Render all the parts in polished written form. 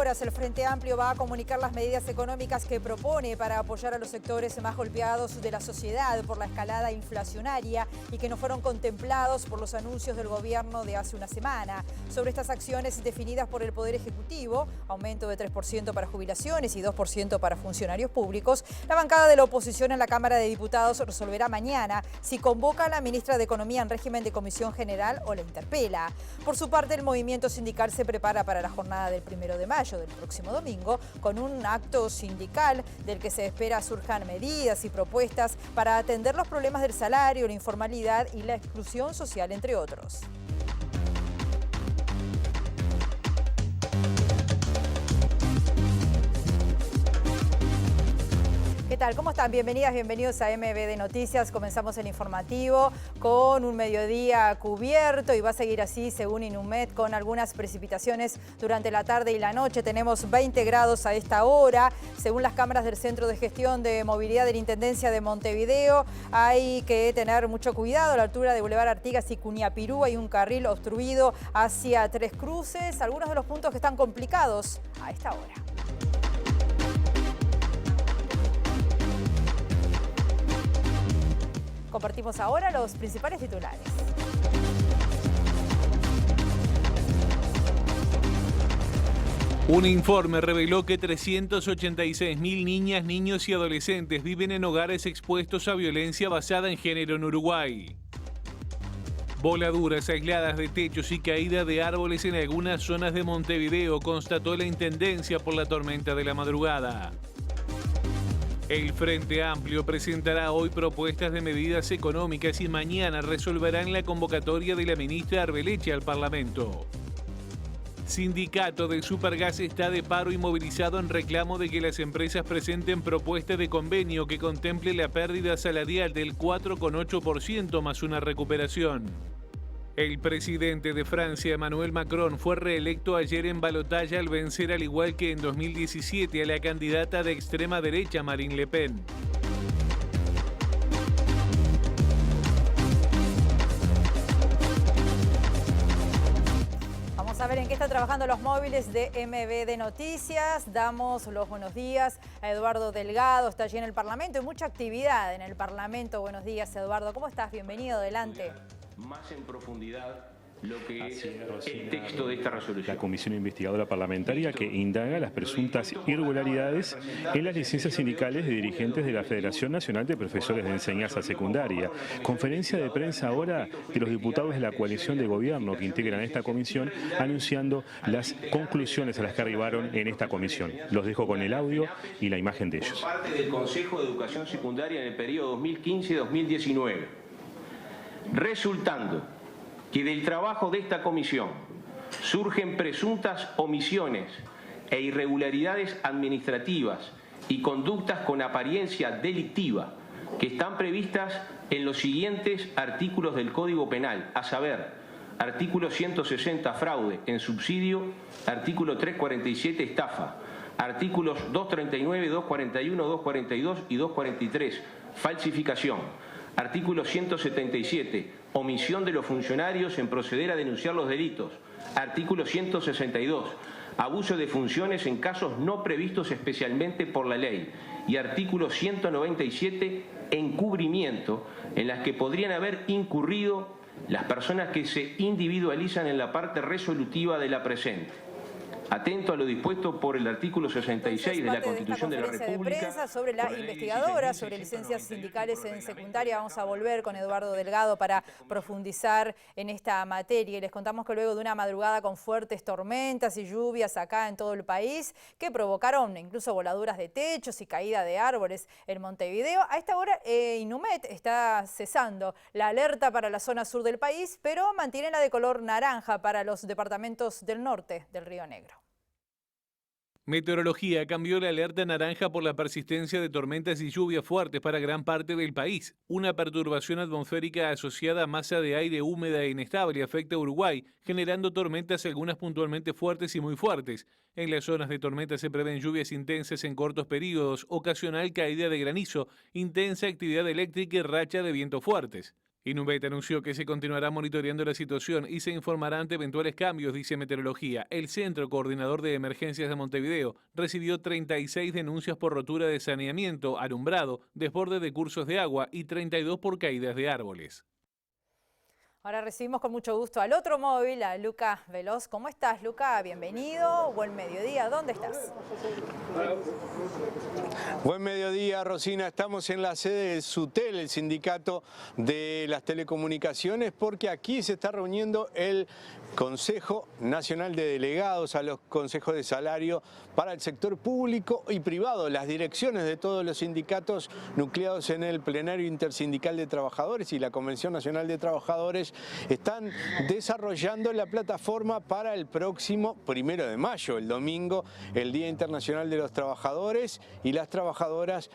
horas, el Frente Amplio va a comunicar las medidas económicas que propone para apoyar a los sectores más golpeados de la sociedad por la escalada inflacionaria y que no fueron contemplados por los anuncios del gobierno de hace una semana. Sobre estas acciones definidas por el Poder Ejecutivo, aumento de 3% para jubilaciones y 2% para funcionarios públicos, la bancada de la oposición en la Cámara de Diputados resolverá mañana si convoca a la ministra de Economía en régimen de comisión general o la interpela. Por su parte, el movimiento sindical se prepara para la jornada del 1 de mayo, del próximo domingo, con un acto sindical del que se espera surjan medidas y propuestas para atender los problemas del salario, la informalidad y la exclusión social, entre otros. ¿Qué tal? ¿Cómo están? Bienvenidas, bienvenidos a MBD Noticias. Comenzamos el informativo con un mediodía cubierto y va a seguir así según Inumet con algunas precipitaciones durante la tarde y la noche. Tenemos 20 grados a esta hora. Según las cámaras del Centro de Gestión de Movilidad de la Intendencia de Montevideo, hay que tener mucho cuidado. A la altura de Boulevard Artigas y Cuniapirú hay un carril obstruido hacia Tres Cruces. Algunos de los puntos que están complicados a esta hora. Compartimos ahora los principales titulares. Un informe reveló que 386.000 niñas, niños y adolescentes viven en hogares expuestos a violencia basada en género en Uruguay. Voladuras aisladas de techos y caída de árboles en algunas zonas de Montevideo, constató la Intendencia por la tormenta de la madrugada. El Frente Amplio presentará hoy propuestas de medidas económicas y mañana resolverán la convocatoria de la ministra Arbeleche al Parlamento. Sindicato de Supergas está de paro y movilizado en reclamo de que las empresas presenten propuesta de convenio que contemple la pérdida salarial del 4,8% más una recuperación. El presidente de Francia, Emmanuel Macron, fue reelecto ayer en balotaje al vencer, al igual que en 2017, a la candidata de extrema derecha, Marine Le Pen. Vamos a ver en qué están trabajando los móviles de MBD Noticias. Damos los buenos días a Eduardo Delgado, está allí en el Parlamento y mucha actividad en el Parlamento. Buenos días, Eduardo. ¿Cómo estás? Bienvenido, adelante. Más en profundidad lo que es el texto de esta resolución. La Comisión Investigadora Parlamentaria que indaga las presuntas irregularidades en las licencias sindicales de dirigentes de la Federación Nacional de Profesores de Enseñanza Secundaria. Conferencia de prensa ahora de los diputados de la coalición de gobierno que integran esta comisión, anunciando las conclusiones a las que arribaron en esta comisión. Los dejo con el audio y la imagen de ellos. Por parte del Consejo de Educación Secundaria en el periodo 2015-2019, resultando que del trabajo de esta comisión surgen presuntas omisiones e irregularidades administrativas y conductas con apariencia delictiva que están previstas en los siguientes artículos del Código Penal, a saber, artículo 160 fraude en subsidio, artículo 347 estafa, artículos 239, 241, 242 y 243 falsificación, artículo 177 omisión de los funcionarios en proceder a denunciar los delitos, artículo 162 abuso de funciones en casos no previstos especialmente por la ley y artículo 197 encubrimiento en las que podrían haber incurrido las personas que se individualizan en la parte resolutiva de la presente. Atento a lo dispuesto por el artículo 66 de la Constitución de la República. De prensa sobre la investigadora, sobre licencias sindicales en secundaria. Vamos a volver con Eduardo Delgado para profundizar en esta materia. Y les contamos que luego de una madrugada con fuertes tormentas y lluvias acá en todo el país, que provocaron incluso voladuras de techos y caída de árboles en Montevideo, a esta hora Inumet está cesando la alerta para la zona sur del país, pero mantiene la de color naranja para los departamentos del norte del Río Negro. Meteorología cambió la alerta naranja por la persistencia de tormentas y lluvias fuertes para gran parte del país. Una perturbación atmosférica asociada a masa de aire húmeda e inestable afecta a Uruguay, generando tormentas, algunas puntualmente fuertes y muy fuertes. En las zonas de tormenta se prevén lluvias intensas en cortos periodos, ocasional caída de granizo, intensa actividad eléctrica y racha de vientos fuertes. Inubet anunció que se continuará monitoreando la situación y se informará ante eventuales cambios, dice Meteorología. El Centro Coordinador de Emergencias de Montevideo recibió 36 denuncias por rotura de saneamiento, alumbrado, desborde de cursos de agua y 32 por caídas de árboles. Ahora recibimos con mucho gusto al otro móvil, a Luca Veloz. ¿Cómo estás, Luca? Bienvenido. Buen mediodía. ¿Dónde estás? Buen mediodía, Rosina. Estamos en la sede del SUTEL, el sindicato de las telecomunicaciones, porque aquí se está reuniendo el Consejo Nacional de Delegados a los consejos de salario para el sector público y privado. Las direcciones de todos los sindicatos nucleados en el Plenario Intersindical de Trabajadores y la Convención Nacional de Trabajadores están desarrollando la plataforma para el próximo 1 de mayo, el domingo, el Día Internacional de los Trabajadores y las Trabajadoras,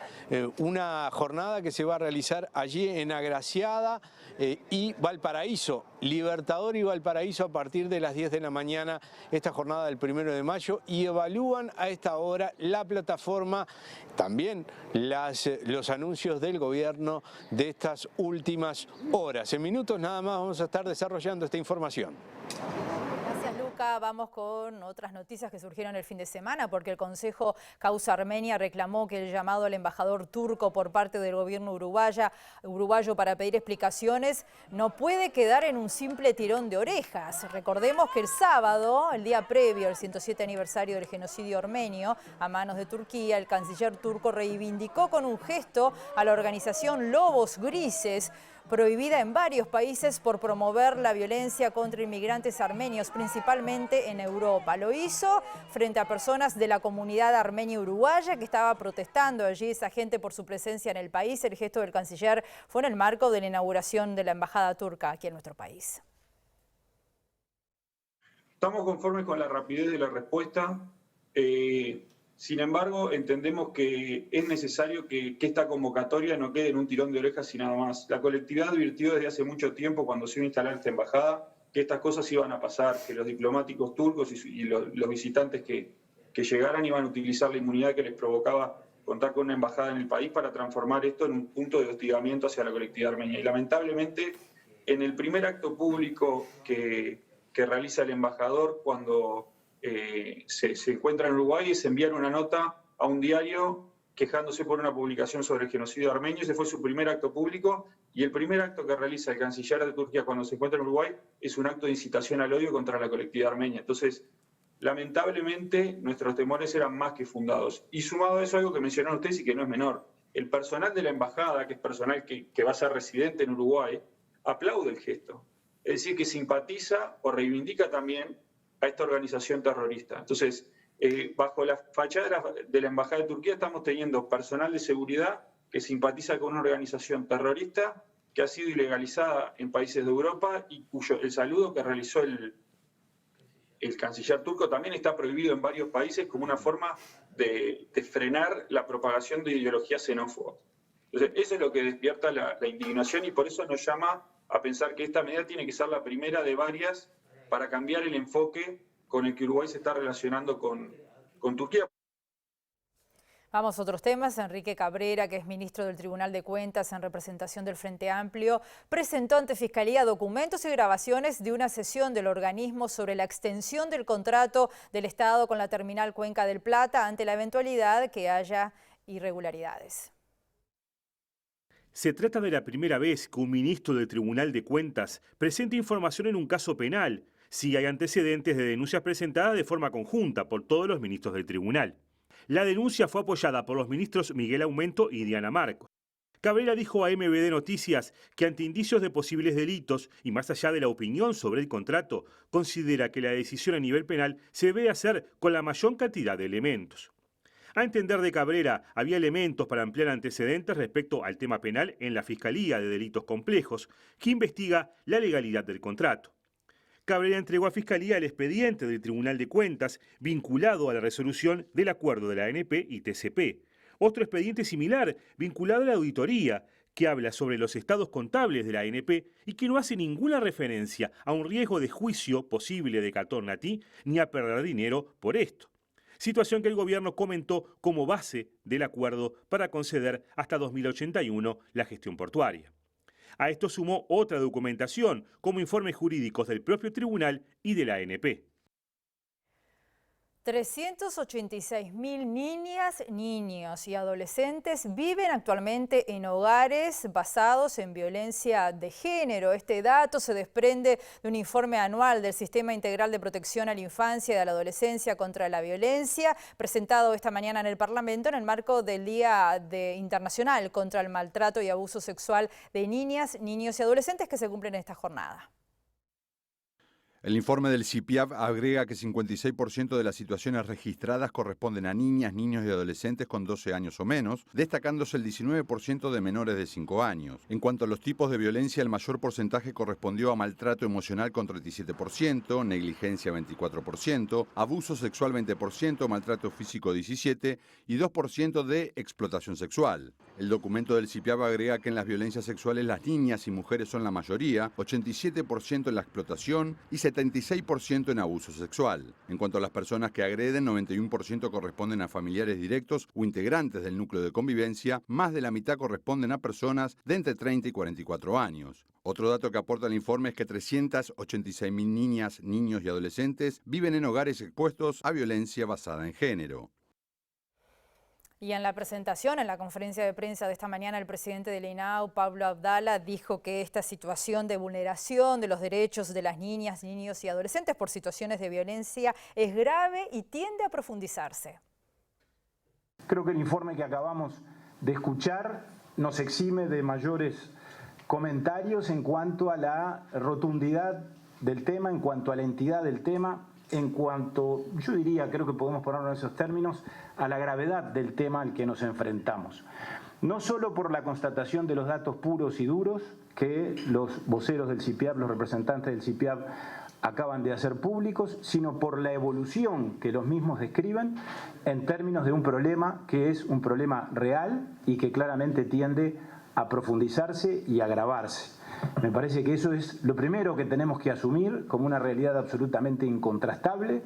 una jornada que se va a realizar allí en Agraciada y Valparaíso, Libertador y Valparaíso, a partir de las 10 de la mañana, esta jornada del 1 de mayo, y evalúan a esta hora la plataforma, también los anuncios del gobierno de estas últimas horas. En minutos nada más vamos a estar desarrollando esta información. Gracias, Luca. Vamos con otras noticias que surgieron el fin de semana, porque el Consejo Causa Armenia reclamó que el llamado al embajador turco por parte del gobierno uruguayo para pedir explicaciones no puede quedar en un simple tirón de orejas. Recordemos que el sábado, el día previo al 107 aniversario del genocidio armenio a manos de Turquía, el canciller turco reivindicó con un gesto a la organización Lobos Grises, prohibida en varios países por promover la violencia contra inmigrantes armenios, principalmente en Europa. Lo hizo frente a personas de la comunidad armenia uruguaya que estaba protestando allí, esa gente, por su presencia en el país. El gesto del canciller fue en el marco de la inauguración de la embajada turca aquí en nuestro país. Estamos conformes con la rapidez de la respuesta. Sin embargo, entendemos que es necesario que esta convocatoria no quede en un tirón de orejas y nada más. La colectividad advirtió desde hace mucho tiempo, cuando se iba a instalar esta embajada, que estas cosas iban a pasar, que los diplomáticos turcos y los visitantes que llegaran iban a utilizar la inmunidad que les provocaba contar con una embajada en el país para transformar esto en un punto de hostigamiento hacia la colectividad armenia. Y lamentablemente, en el primer acto público que realiza el embajador cuando se encuentra en Uruguay, y se enviaron una nota a un diario quejándose por una publicación sobre el genocidio armenio. Ese fue su primer acto público, y el primer acto que realiza el canciller de Turquía cuando se encuentra en Uruguay es un acto de incitación al odio contra la colectividad armenia. Entonces, lamentablemente, nuestros temores eran más que fundados. Y sumado a eso, algo que mencionaron ustedes y que no es menor, el personal de la embajada, que es personal que va a ser residente en Uruguay, aplaude el gesto. Es decir, que simpatiza o reivindica también a esta organización terrorista. Entonces, bajo la fachada de la Embajada de Turquía estamos teniendo personal de seguridad que simpatiza con una organización terrorista que ha sido ilegalizada en países de Europa y cuyo el saludo que realizó el canciller turco también está prohibido en varios países como una forma de frenar la propagación de ideología xenófoba. Entonces, eso es lo que despierta la indignación, y por eso nos llama a pensar que esta medida tiene que ser la primera de varias para cambiar el enfoque con el que Uruguay se está relacionando con Turquía. Vamos a otros temas. Enrique Cabrera, que es ministro del Tribunal de Cuentas en representación del Frente Amplio, presentó ante Fiscalía documentos y grabaciones de una sesión del organismo sobre la extensión del contrato del Estado con la terminal Cuenca del Plata ante la eventualidad que haya irregularidades. Se trata de la primera vez que un ministro del Tribunal de Cuentas presenta información en un caso penal, si hay antecedentes de denuncias presentadas de forma conjunta por todos los ministros del tribunal. La denuncia fue apoyada por los ministros Miguel Aumento y Diana Marcos. Cabrera dijo a MBD Noticias que ante indicios de posibles delitos y más allá de la opinión sobre el contrato, considera que la decisión a nivel penal se debe hacer con la mayor cantidad de elementos. A entender de Cabrera, había elementos para ampliar antecedentes respecto al tema penal en la Fiscalía de Delitos Complejos, que investiga la legalidad del contrato. Cabrera entregó a Fiscalía el expediente del Tribunal de Cuentas vinculado a la resolución del acuerdo de la ANP y TCP. Otro expediente similar vinculado a la auditoría, que habla sobre los estados contables de la ANP y que no hace ninguna referencia a un riesgo de juicio posible de Catornatí ni a perder dinero por esto. Situación que el gobierno comentó como base del acuerdo para conceder hasta 2081 la gestión portuaria. A esto sumó otra documentación, como informes jurídicos del propio tribunal y de la ANP. 386.000 niñas, niños y adolescentes viven actualmente en hogares basados en violencia de género. Este dato se desprende de un informe anual del Sistema Integral de Protección a la Infancia y a la Adolescencia contra la Violencia, presentado esta mañana en el Parlamento en el marco del Día Internacional contra el Maltrato y Abuso Sexual de Niñas, Niños y Adolescentes, que se cumplen en esta jornada. El informe del CIPIAB agrega que 56% de las situaciones registradas corresponden a niñas, niños y adolescentes con 12 años o menos, destacándose el 19% de menores de 5 años. En cuanto a los tipos de violencia, el mayor porcentaje correspondió a maltrato emocional con 37%, negligencia 24%, abuso sexual 20%, maltrato físico 17% y 2% de explotación sexual. El documento del CIPIAB agrega que en las violencias sexuales las niñas y mujeres son la mayoría, 87% en la explotación y 76% en abuso sexual. En cuanto a las personas que agreden, 91% corresponden a familiares directos o integrantes del núcleo de convivencia, más de la mitad corresponden a personas de entre 30 y 44 años. Otro dato que aporta el informe es que 386.000 niñas, niños y adolescentes viven en hogares expuestos a violencia basada en género. Y en la presentación, en la conferencia de prensa de esta mañana, el presidente del INAU, Pablo Abdala, dijo que esta situación de vulneración de los derechos de las niñas, niños y adolescentes por situaciones de violencia es grave y tiende a profundizarse. Creo que el informe que acabamos de escuchar nos exime de mayores comentarios en cuanto a la rotundidad del tema, en cuanto a la entidad del tema, en cuanto, yo diría, creo que podemos ponerlo en esos términos, a la gravedad del tema al que nos enfrentamos. No solo por la constatación de los datos puros y duros que los voceros del CIPIAB, los representantes del CIPIAB acaban de hacer públicos, sino por la evolución que los mismos describen en términos de un problema que es un problema real y que claramente tiende a profundizarse y agravarse. Me parece que eso es lo primero que tenemos que asumir como una realidad absolutamente incontrastable.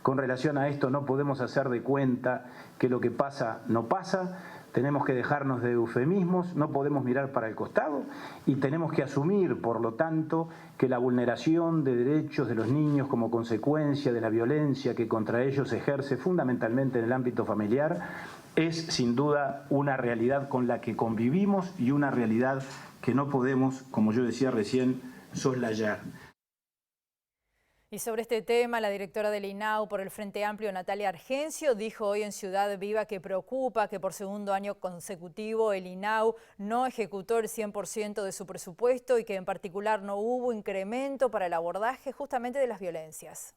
Con relación a esto no podemos hacer de cuenta que lo que pasa no pasa, tenemos que dejarnos de eufemismos, no podemos mirar para el costado y tenemos que asumir, por lo tanto, que la vulneración de derechos de los niños como consecuencia de la violencia que contra ellos se ejerce fundamentalmente en el ámbito familiar es sin duda una realidad con la que convivimos y una realidad que no podemos, como yo decía recién, soslayar. Y sobre este tema, la directora del INAU por el Frente Amplio, Natalia Argencio, dijo hoy en Ciudad Viva que preocupa que por segundo año consecutivo el INAU no ejecutó el 100% de su presupuesto y que en particular no hubo incremento para el abordaje justamente de las violencias.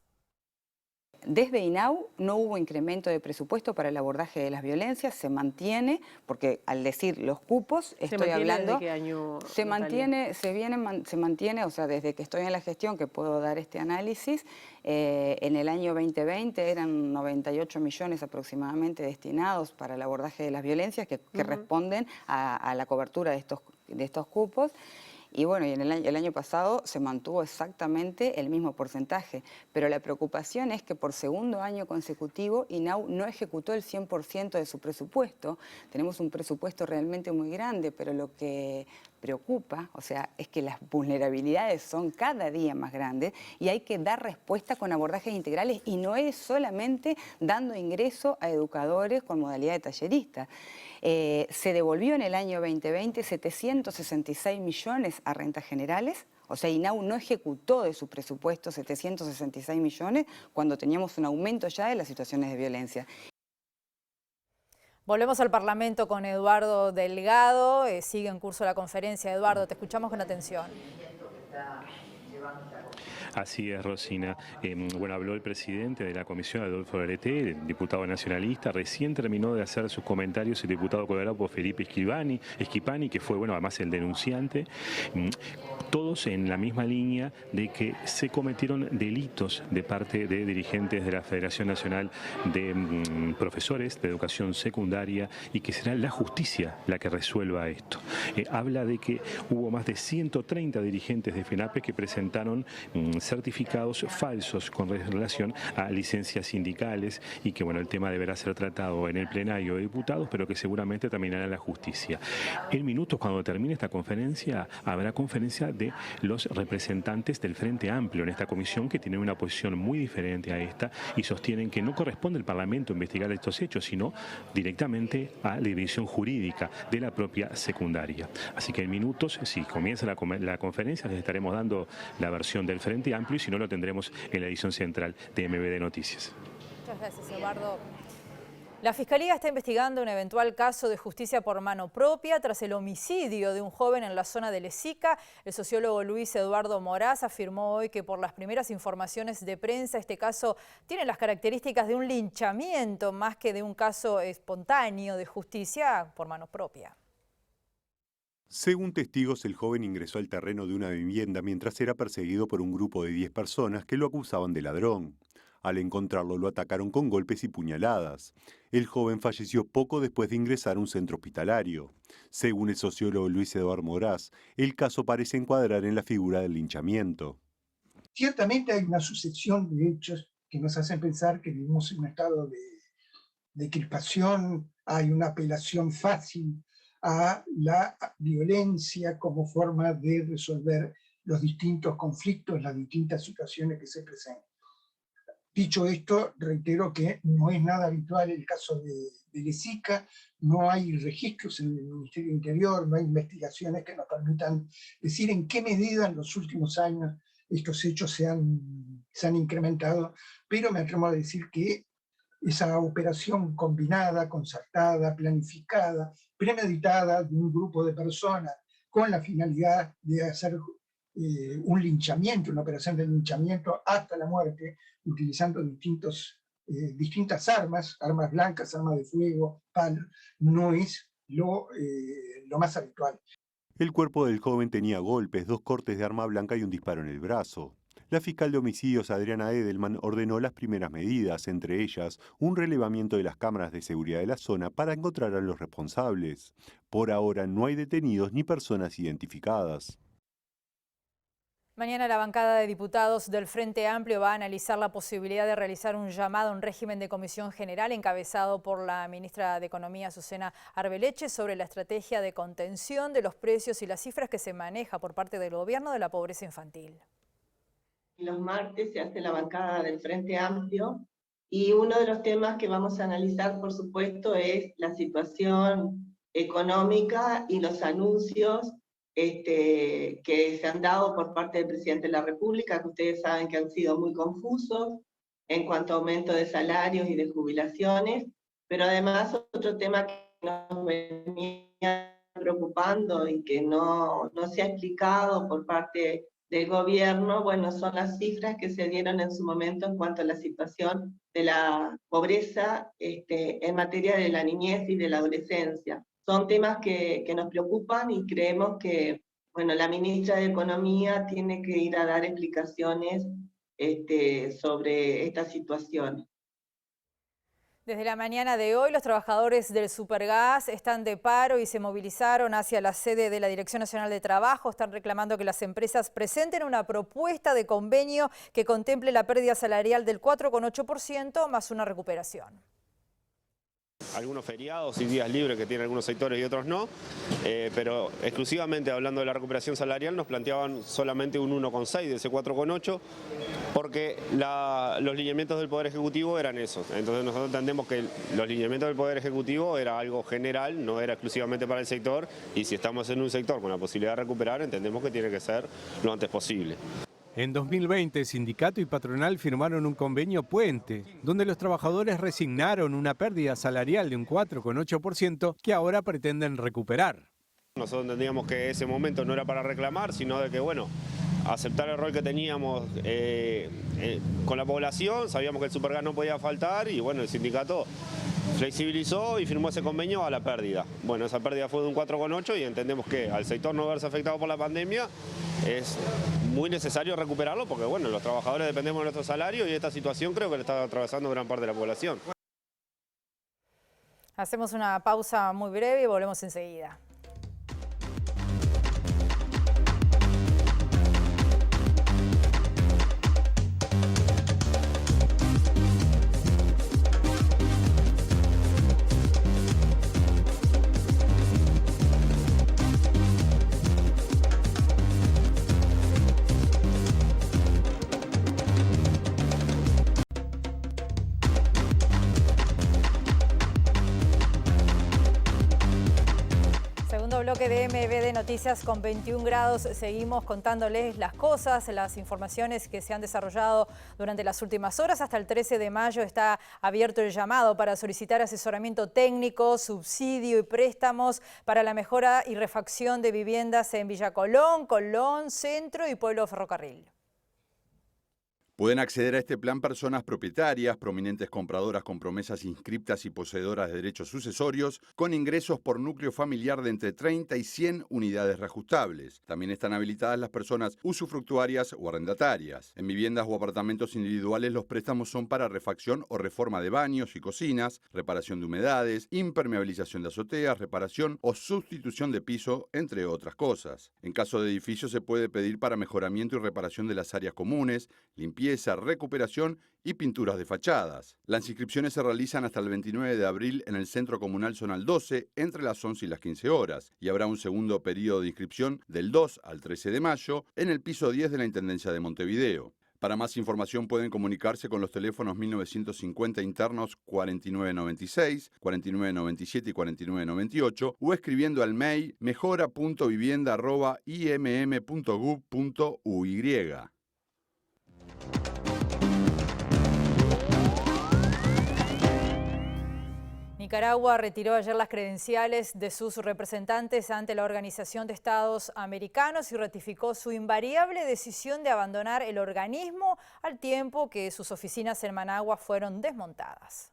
Desde INAU no hubo incremento de presupuesto para el abordaje de las violencias, se mantiene, porque al decir los cupos, estoy hablando... ¿Desde qué año? Se mantiene, o sea, desde que estoy en la gestión que puedo dar este análisis, en el año 2020 eran 98 millones aproximadamente destinados para el abordaje de las violencias que responden a la cobertura de estos cupos. Y bueno, y en el año pasado se mantuvo exactamente el mismo porcentaje, pero la preocupación es que por segundo año consecutivo INAU no ejecutó el 100% de su presupuesto. Tenemos un presupuesto realmente muy grande, pero lo que preocupa, o sea, es que las vulnerabilidades son cada día más grandes y hay que dar respuesta con abordajes integrales y no es solamente dando ingreso a educadores con modalidad de tallerista. Se devolvió en el año 2020 766 millones a rentas generales, o sea, INAU no ejecutó de su presupuesto 766 millones cuando teníamos un aumento ya de las situaciones de violencia. Volvemos al Parlamento con Eduardo Delgado. Sigue en curso la conferencia. Eduardo, te escuchamos con atención. Así es, Rosina. Bueno, habló el presidente de la comisión, Adolfo Gareté, el diputado nacionalista. Recién terminó de hacer sus comentarios el diputado colorado por Felipe Schipani, que fue, bueno, además el denunciante. Todos en la misma línea de que se cometieron delitos de parte de dirigentes de la Federación Nacional de Profesores de Educación Secundaria y que será la justicia la que resuelva esto. Habla de que hubo más de 130 dirigentes de FENAPES que presentaron certificados falsos con relación a licencias sindicales y que bueno, el tema deberá ser tratado en el plenario de diputados, pero que seguramente terminará en la justicia. En minutos, cuando termine esta conferencia, habrá conferencia de los representantes del Frente Amplio en esta comisión, que tienen una posición muy diferente a esta y sostienen que no corresponde al Parlamento investigar estos hechos, sino directamente a la división jurídica de la propia secundaria. Así que en minutos, si comienza la conferencia, les estaremos dando la versión del Frente Amplio y si no, lo tendremos en la edición central de MBD Noticias. Muchas gracias, Eduardo. La Fiscalía está investigando un eventual caso de justicia por mano propia tras el homicidio de un joven en la zona de Lezica. El sociólogo Luis Eduardo Moraz afirmó hoy que por las primeras informaciones de prensa este caso tiene las características de un linchamiento más que de un caso espontáneo de justicia por mano propia. Según testigos, el joven ingresó al terreno de una vivienda mientras era perseguido por un grupo de 10 personas que lo acusaban de ladrón. Al encontrarlo, lo atacaron con golpes y puñaladas. El joven falleció poco después de ingresar a un centro hospitalario. Según el sociólogo Luis Eduardo Moraz, el caso parece encuadrar en la figura del linchamiento. Ciertamente hay una sucesión de hechos que nos hacen pensar que vivimos en un estado de crispación, hay una apelación fácil a la violencia como forma de resolver los distintos conflictos, las distintas situaciones que se presentan. Dicho esto, reitero que no es nada habitual el caso de Lezica, no hay registros en el Ministerio del Interior, no hay investigaciones que nos permitan decir en qué medida en los últimos años estos hechos se han incrementado, pero me atrevo a decir que esa operación combinada, concertada, planificada, premeditada de un grupo de personas con la finalidad de hacer un linchamiento, una operación de linchamiento hasta la muerte, utilizando distintas armas blancas, armas de fuego, palos, no es lo más habitual. El cuerpo del joven tenía golpes, 2 cortes de arma blanca y un disparo en el brazo. La fiscal de homicidios Adriana Edelman ordenó las primeras medidas, entre ellas un relevamiento de las cámaras de seguridad de la zona para encontrar a los responsables. Por ahora no hay detenidos ni personas identificadas. Mañana la bancada de diputados del Frente Amplio va a analizar la posibilidad de realizar un llamado a un régimen de comisión general encabezado por la ministra de Economía, Susana Arbeleche, sobre la estrategia de contención de los precios y las cifras que se maneja por parte del gobierno de la pobreza infantil. Los martes se hace la bancada del Frente Amplio y uno de los temas que vamos a analizar, por supuesto, es la situación económica y los anuncios que se han dado por parte del presidente de la República, que ustedes saben que han sido muy confusos en cuanto a aumento de salarios y de jubilaciones, pero además otro tema que nos venía preocupando y que no se ha explicado por parte del gobierno, bueno, son las cifras que se dieron en su momento en cuanto a la situación de la pobreza en materia de la niñez y de la adolescencia. Son temas que nos preocupan y creemos que, bueno, la ministra de Economía tiene que ir a dar explicaciones sobre esta situación. Desde la mañana de hoy, los trabajadores del Supergas están de paro y se movilizaron hacia la sede de la Dirección Nacional de Trabajo. Están reclamando que las empresas presenten una propuesta de convenio que contemple la pérdida salarial del 4,8% más una recuperación. Algunos feriados y días libres que tienen algunos sectores y otros no, pero exclusivamente hablando de la recuperación salarial nos planteaban solamente un 1,6 de ese 4,8 porque los lineamientos del Poder Ejecutivo eran esos. Entonces nosotros entendemos que los lineamientos del Poder Ejecutivo era algo general, no era exclusivamente para el sector, y si estamos en un sector con la posibilidad de recuperar, entendemos que tiene que ser lo antes posible. En 2020, sindicato y patronal firmaron un convenio puente, donde los trabajadores resignaron una pérdida salarial de un 4,8% que ahora pretenden recuperar. Nosotros entendíamos que ese momento no era para reclamar, sino de que, bueno, aceptar el rol que teníamos con la población, sabíamos que el Supergas no podía faltar y, bueno, el sindicato flexibilizó y firmó ese convenio a la pérdida. Bueno, esa pérdida fue de un 4,8 y entendemos que al sector no verse afectado por la pandemia es muy necesario recuperarlo porque, bueno, los trabajadores dependemos de nuestro salario y esta situación creo que le está atravesando gran parte de la población. Hacemos una pausa muy breve y volvemos enseguida. bloque de MBD Noticias con 21 grados. Seguimos contándoles las cosas, las informaciones que se han desarrollado durante las últimas horas. Hasta el 13 de mayo está abierto el llamado para solicitar asesoramiento técnico, subsidio y préstamos para la mejora y refacción de viviendas en Villa Colón, Colón, Centro y Pueblo Ferrocarril. Pueden acceder a este plan personas propietarias, prominentes compradoras con promesas inscriptas y poseedoras de derechos sucesorios, con ingresos por núcleo familiar de entre 30 y 100 unidades reajustables. También están habilitadas las personas usufructuarias o arrendatarias. En viviendas o apartamentos individuales, los préstamos son para refacción o reforma de baños y cocinas, reparación de humedades, impermeabilización de azoteas, reparación o sustitución de piso, entre otras cosas. En caso de edificios, se puede pedir para mejoramiento y reparación de las áreas comunes, limpieza, recuperación y pinturas de fachadas. Las inscripciones se realizan hasta el 29 de abril en el Centro Comunal Zonal 12 entre las 11 y las 15 horas y habrá un segundo periodo de inscripción del 2 al 13 de mayo en el piso 10 de la Intendencia de Montevideo. Para más información pueden comunicarse con los teléfonos 1950 internos 4996, 4997 y 4998 o escribiendo al mail mejora.vivienda@imm.gov.uy. Nicaragua retiró ayer las credenciales de sus representantes ante la Organización de Estados Americanos y ratificó su invariable decisión de abandonar el organismo al tiempo que sus oficinas en Managua fueron desmontadas.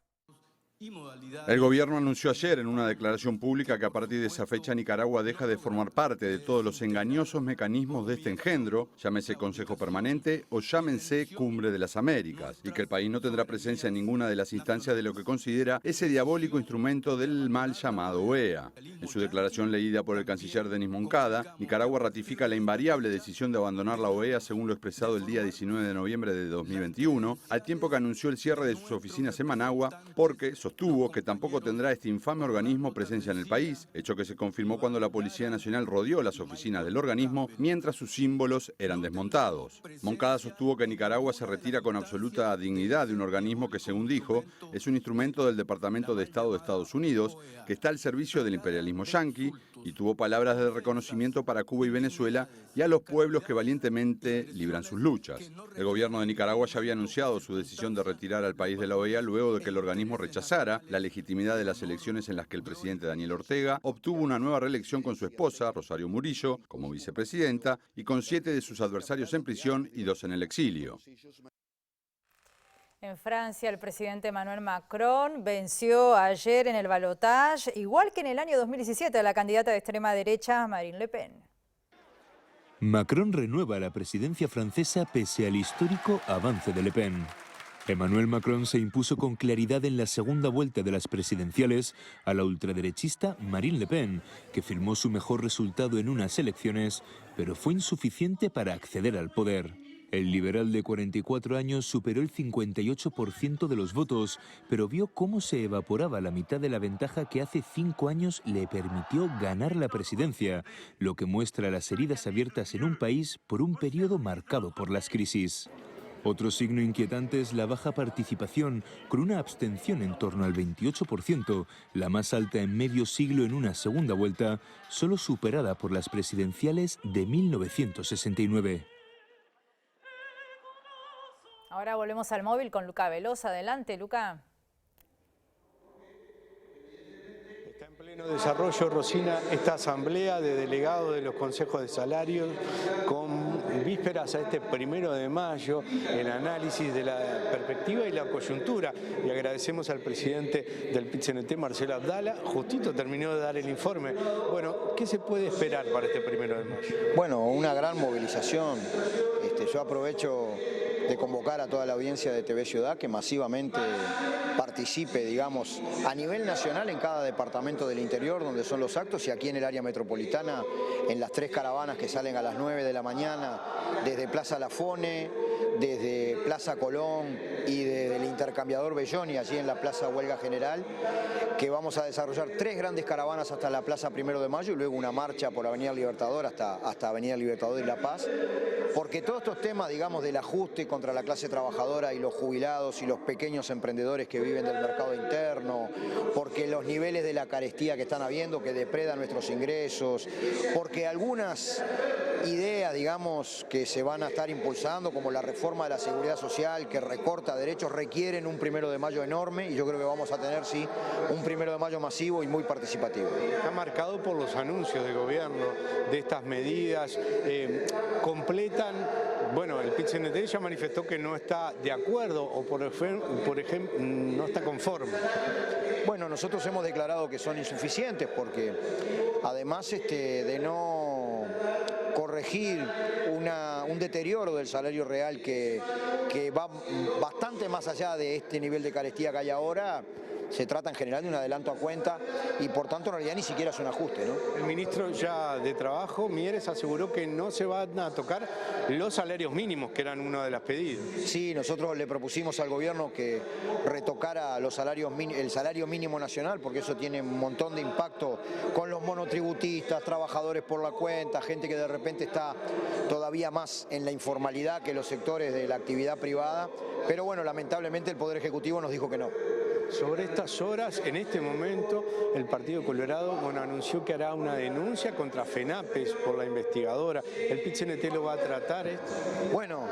El gobierno anunció ayer en una declaración pública que a partir de esa fecha Nicaragua deja de formar parte de todos los engañosos mecanismos de este engendro, llámese Consejo Permanente o llámense Cumbre de las Américas, y que el país no tendrá presencia en ninguna de las instancias de lo que considera ese diabólico instrumento del mal llamado OEA. En su declaración leída por el canciller Denis Moncada, Nicaragua ratifica la invariable decisión de abandonar la OEA según lo expresado el día 19 de noviembre de 2021, al tiempo que anunció el cierre de sus oficinas en Managua porque sostuvo que tampoco tendrá este infame organismo presencia en el país, hecho que se confirmó cuando la Policía Nacional rodeó las oficinas del organismo mientras sus símbolos eran desmontados. Moncada sostuvo que Nicaragua se retira con absoluta dignidad de un organismo que, según dijo, es un instrumento del Departamento de Estado de Estados Unidos que está al servicio del imperialismo yanqui, y tuvo palabras de reconocimiento para Cuba y Venezuela y a los pueblos que valientemente libran sus luchas. El gobierno de Nicaragua ya había anunciado su decisión de retirar al país de la OEA luego de que el organismo rechazara la legitimidad de las elecciones en las que el presidente Daniel Ortega obtuvo una nueva reelección con su esposa, Rosario Murillo, como vicepresidenta, y con 7 de sus adversarios en prisión y 2 en el exilio. En Francia, el presidente Emmanuel Macron venció ayer en el balotaje, igual que en el año 2017, a la candidata de extrema derecha Marine Le Pen. Macron renueva la presidencia francesa pese al histórico avance de Le Pen. Emmanuel Macron se impuso con claridad en la segunda vuelta de las presidenciales a la ultraderechista Marine Le Pen, que firmó su mejor resultado en unas elecciones, pero fue insuficiente para acceder al poder. El liberal de 44 años superó el 58% de los votos, pero vio cómo se evaporaba la mitad de la ventaja que hace 5 años le permitió ganar la presidencia, lo que muestra las heridas abiertas en un país por un periodo marcado por las crisis. Otro signo inquietante es la baja participación, con una abstención en torno al 28%, la más alta en medio siglo en una segunda vuelta, solo superada por las presidenciales de 1969. Ahora volvemos al móvil con Luca Veloz. Adelante, Luca. Está en pleno desarrollo, Rosina, esta asamblea de delegados de los consejos de salarios con vísperas a este 1 de mayo, el análisis de la perspectiva y la coyuntura. Y agradecemos al presidente del PIT-CNT, Marcelo Abdala, justito terminó de dar el informe. Bueno, ¿qué se puede esperar para este 1 de mayo? Bueno, una gran movilización. Yo aprovecho de convocar a toda la audiencia de TV Ciudad que masivamente participe, digamos, a nivel nacional en cada departamento del interior donde son los actos y aquí en el área metropolitana en las 3 caravanas que salen a las 9 de la mañana desde Plaza Lafone, desde Plaza Colón y desde el intercambiador Belloni, allí en la Plaza Huelga General, que vamos a desarrollar 3 grandes caravanas hasta la Plaza 1 de Mayo y luego una marcha por Avenida Libertador hasta Avenida Libertador y La Paz, porque todos estos temas, digamos, del ajuste contra la clase trabajadora y los jubilados y los pequeños emprendedores que viven del mercado interno, porque los niveles de la carestía que están habiendo, que depredan nuestros ingresos, porque algunas ideas, digamos, que se van a estar impulsando, como la reforma de la seguridad social, que recorta derechos, requieren un 1 de mayo enorme, y yo creo que vamos a tener, sí, un 1 de mayo masivo y muy participativo. Está marcado por los anuncios del gobierno de estas medidas, completan, bueno, el PIT-CNT ya manifestó que no está de acuerdo o por ejemplo no está conforme. Bueno, nosotros hemos declarado que son insuficientes porque además de no corregir un deterioro del salario real que va bastante más allá de este nivel de carestía que hay ahora, se trata en general de un adelanto a cuenta y por tanto en realidad ni siquiera es un ajuste, ¿no? El ministro ya de Trabajo, Mieres, aseguró que no se van a tocar los salarios mínimos, que eran una de las pedidas. Sí, nosotros le propusimos al gobierno que retocara el salario mínimo nacional, porque eso tiene un montón de impacto con los monotributistas, trabajadores por la cuenta, gente que de repente está todavía más en la informalidad que los sectores de la actividad privada, pero bueno, lamentablemente el Poder Ejecutivo nos dijo que no. Sobre estas horas, en este momento, el Partido Colorado anunció que hará una denuncia contra FENAPES por la investigadora. ¿El PIT-CNT lo va a tratar esto? Bueno,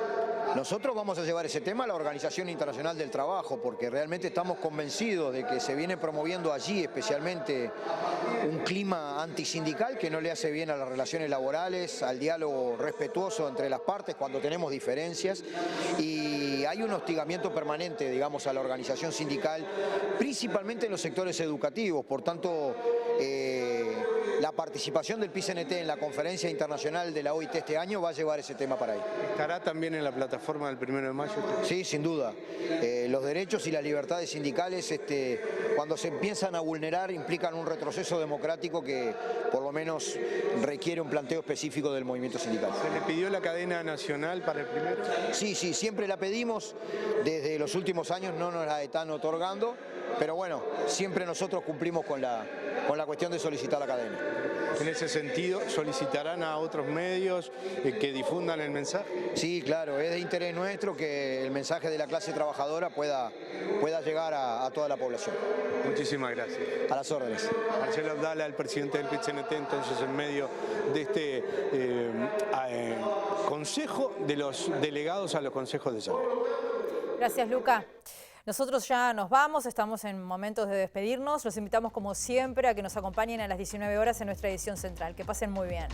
nosotros vamos a llevar ese tema a la Organización Internacional del Trabajo, porque realmente estamos convencidos de que se viene promoviendo allí especialmente un clima antisindical que no le hace bien a las relaciones laborales, al diálogo respetuoso entre las partes cuando tenemos diferencias, y hay un hostigamiento permanente, digamos, a la organización sindical, principalmente en los sectores educativos. Por tanto, la participación del PIT-CNT en la conferencia internacional de la OIT este año va a llevar ese tema para ahí. ¿Estará también en la plataforma del 1 de mayo? Sí, sin duda. Los derechos y las libertades sindicales, cuando se empiezan a vulnerar, implican un retroceso democrático que por lo menos requiere un planteo específico del movimiento sindical. ¿Se le pidió la cadena nacional para el primero? Sí, siempre la pedimos. Desde los últimos años no nos la están otorgando, pero bueno, siempre nosotros cumplimos con la cuestión de solicitar la cadena. En ese sentido, ¿solicitarán a otros medios que difundan el mensaje? Sí, claro, es de interés nuestro que el mensaje de la clase trabajadora pueda llegar a toda la población. Muchísimas gracias. A las órdenes. Marcelo Abdala, el presidente del PIT-CNT, entonces en medio de este consejo de los delegados a los consejos de salud. Gracias, Luca. Nosotros ya nos vamos, estamos en momentos de despedirnos. Los invitamos como siempre a que nos acompañen a las 19 horas en nuestra edición central. Que pasen muy bien.